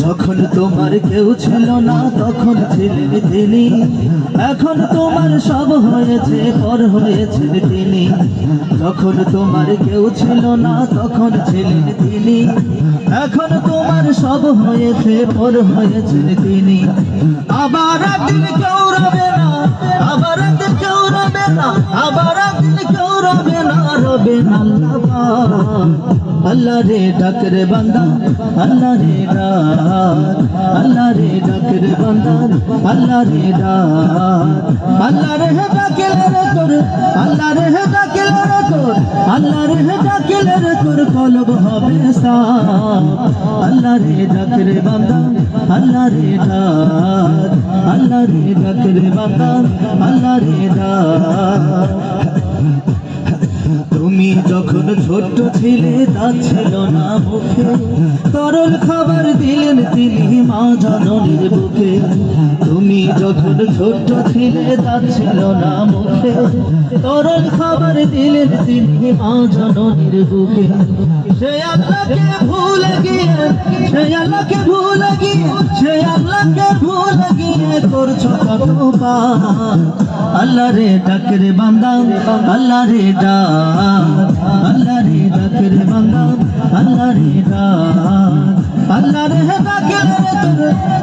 যখন তোমার কেউ ছিল না তখন ছিলেন তিনি, এখন তোমার সব হয়েছে পর হয়েছেন তিনি। যখন তোমার কেউ ছিল না তখন ছিলেন তিনি, এখন তোমার সব হয়েছে পর হয়েছেন তিনি। আবার একদিন কেউ রবে না, আবার একদিন কেউ রবে না, আবার একদিন কেউ রবে না, রবে না আল্লাহ রে ডাক রে বান্দা, আল্লাহ রে ডাক, আল্লাহ রে ডাক রে বান্দা, আল্লাহ রে ডাক, আল্লাহ রে ডাকলে রে তোর, আল্লাহ রে ডাকলে রে তোর, আল্লাহ রে ডাকলে রে তোর কলব হবে সাফ। আল্লাহ রে ডাক রে বান্দা, আল্লাহ রে ডাক, আল্লাহ রে ডাক রে বান্দা, আল্লাহ রে ডাক। তুমি যখন ছোট্ট ছিলে তা ছিল না মুখে, তরল খাবার দিলেন তিনি মা জননীর বুকে। তুমি যখন ছোট্ট ছিলে তা ছিল না মুখে, তরল খাবার দিলেন তিনি মা জননীর বুকে। সে আল্লাহকে ভুলে গিয়ে, সে আল্লাহকে ভুলে গিয়ে, সে আল্লাহকে ভুলে গিয়ে করছো কত পাপ। আল্লাহ রে ডাক রে বান্দা, আল্লাহ রে ডাক, আল্লাহ রে ডাক রে বান্দা, আল্লাহ রে ডাক, আল্লাহ রে ডাকলে রে তোর,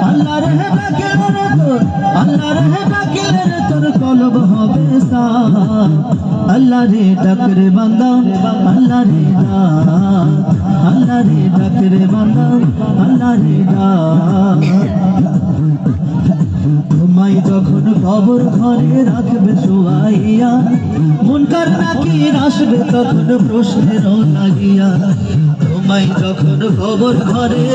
আল্লাহ রে ডাকলে রে তোর, আল্লাহ রে ডাকলে রে তোর কলব হবে সাফ। আল্লাহ রে ডাক রে বান্দা, আল্লাহ রে ডাক, আল্লাহ রে ডাক রে বান্দা, আল্লাহ রে ডাক। তোমায় যখন কবর ঘরে রাখবে শুয়াইয়া, মুনকার নাকির আসবে তখন প্রশ্নের লাগিয়া। তোমায় যখন কবর ঘরে